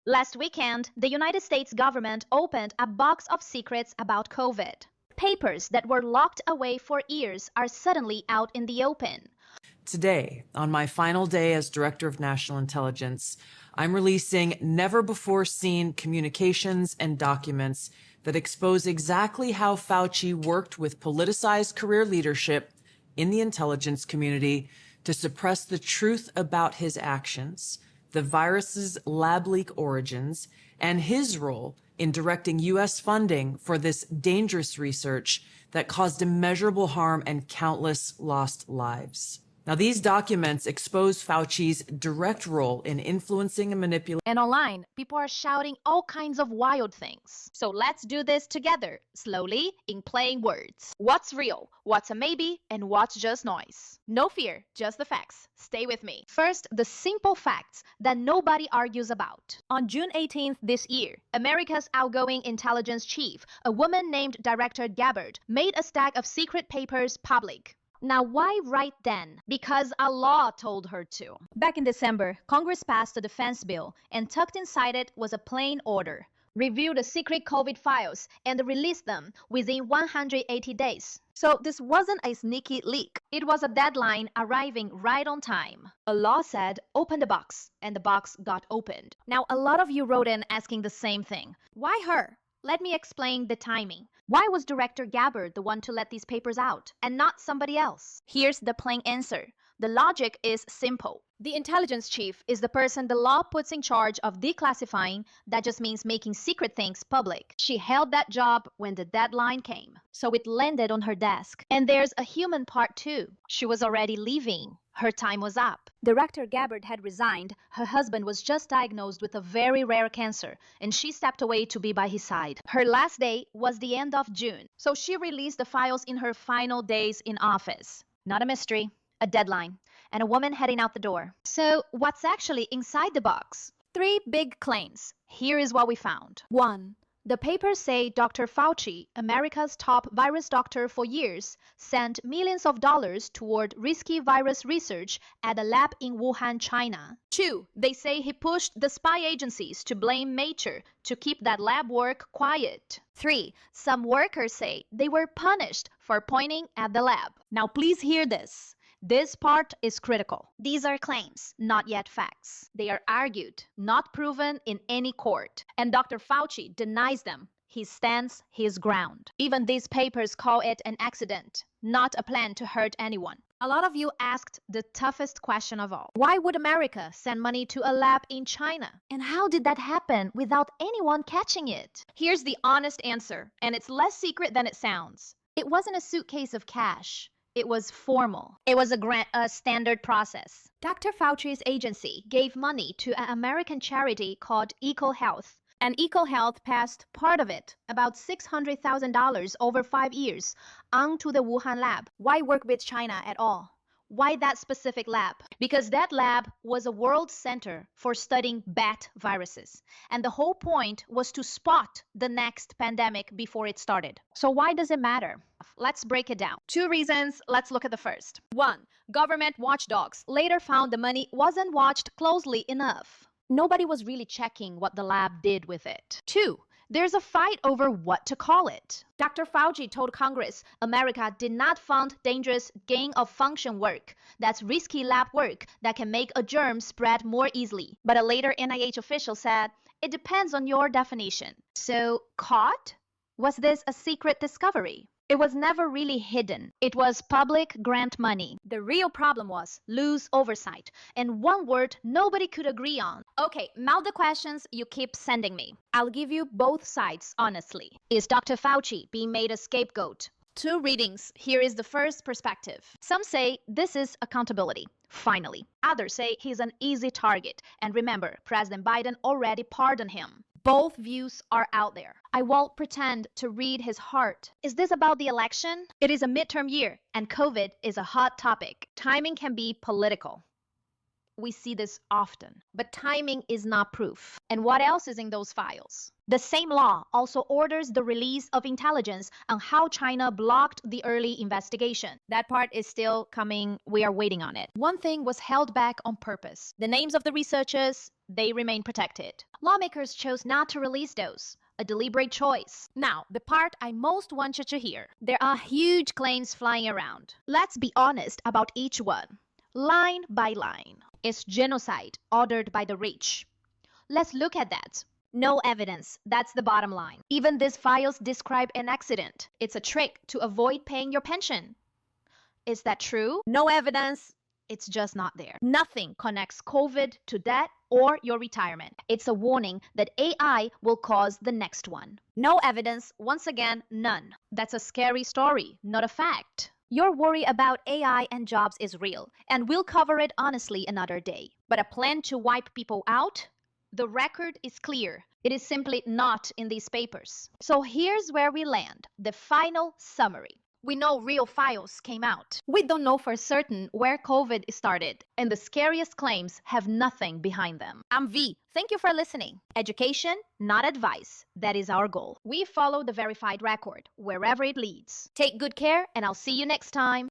Last weekend, the United States government opened a box of secrets about COVID. Papers that were locked away for years are suddenly out in the open. Today, on my final day as Director of National Intelligence, I'm releasing never-before-seen communications and documents that expose exactly how Fauci worked with politicized career leadership in the intelligence community to suppress the truth about his actions, the virus's lab leak origins, and his role in directing U.S. funding for this dangerous research that caused immeasurable harm and countless lost lives. Now, these documents expose Fauci's direct role in influencing and manipulating. And online, people are shouting all kinds of wild things. So let's do this together, slowly, in plain words. What's real, what's a maybe, and what's just noise? No fear, just the facts. Stay with me. First, the simple facts that nobody argues about. On June 18th this year, America's outgoing intelligence chief, a woman named Director Gabbard, made a stack of secret papers public. Now, why right then? Because a law told her to. Back in December, Congress passed a defense bill, and tucked inside it was a plain order. Review the secret COVID files and release them within 180 days. So this wasn't a sneaky leak. It was a deadline arriving right on time. A law said, open the box, and the box got opened. Now, a lot of you wrote in asking the same thing. Why her? Let me explain the timing. Why was Director Gabbard the one to let these papers out, and not somebody else? Here's the plain answer. The logic is simple. The intelligence chief is the person the law puts in charge of declassifying. That just means making secret things public. She held that job when the deadline came, so it landed on her desk. And there's a human part too. She was already leaving. Her time was up. Director Gabbard had resigned. Her husband was just diagnosed with a very rare cancer, and she stepped away to be by his side. Her last day was the end of June, so she released the files in her final days in office. Not a mystery, a deadline, and a woman heading out the door. So what's actually inside the box? 3 big claims. Here is what we found. 1. The papers say Dr. Fauci, America's top virus doctor for years, sent millions of dollars toward risky virus research at a lab in Wuhan, China. 2. They say he pushed the spy agencies to blame nature to keep that lab work quiet. 3. Some workers say they were punished for pointing at the lab. Now please hear this. This part is critical. These are claims, not yet facts. They are argued, not proven in any court. And Dr. Fauci denies them. He stands his ground. Even these papers call it an accident, not a plan to hurt anyone. A lot of you asked the toughest question of all. Why would America send money to a lab in China? And how did that happen without anyone catching it? Here's the honest answer, and it's less secret than it sounds. It wasn't a suitcase of cash. It was formal. It was a standard process. Dr. Fauci's agency gave money to an American charity called EcoHealth. And EcoHealth passed part of it, about $600,000 over 5 years, on to the Wuhan lab. Why work with China at all? Why that specific lab? Because that lab was a world center for studying bat viruses. And the whole point was to spot the next pandemic before it started. So why does it matter? Let's break it down. 2 reasons. Let's look at the first. 1. Government watchdogs later found the money wasn't watched closely enough. Nobody was really checking what the lab did with it. 2. There's a fight over what to call it. Dr. Fauci told Congress America did not fund dangerous gain-of-function work. That's risky lab work that can make a germ spread more easily. But a later NIH official said, it depends on your definition. So, caught? Was this a secret discovery? It was never really hidden. It was public grant money. The real problem was loose oversight, and one word nobody could agree on. Okay, now the questions you keep sending me. I'll give you both sides honestly. Is Dr. Fauci being made a scapegoat? 2 readings. Here is the first perspective. Some say this is accountability. Finally. Others say he's an easy target. And remember, President Biden already pardoned him. Both views are out there. I won't pretend to read his heart. Is this about the election? It is a midterm year, and COVID is a hot topic. Timing can be political. we see this often. But timing is not proof. And what else is in those files? The same law also orders the release of intelligence on how China blocked the early investigation. That part is still coming. We are waiting on it. One thing was held back on purpose. The names of the researchers, they remain protected. Lawmakers chose not to release those. A deliberate choice. Now, the part I most want you to hear. There are huge claims flying around. Let's be honest about each one. Line by line. Is genocide ordered by the rich? Let's look at that. No evidence. That's the bottom line. Even these files describe an accident. It's a trick to avoid paying your pension. Is that true? No evidence. It's just not there. Nothing connects COVID to debt or your retirement. It's a warning that AI will cause the next one. No evidence. Once again, none. That's a scary story, not a fact. Your worry about AI and jobs is real, and we'll cover it honestly another day. But a plan to wipe people out? The record is clear. It is simply not in these papers. So here's where we land, the final summary. We know real files came out. We don't know for certain where COVID started, and the scariest claims have nothing behind them. I'm V. Thank you for listening. Education, not advice. That is our goal. We follow the verified record, wherever it leads. Take good care, and I'll see you next time.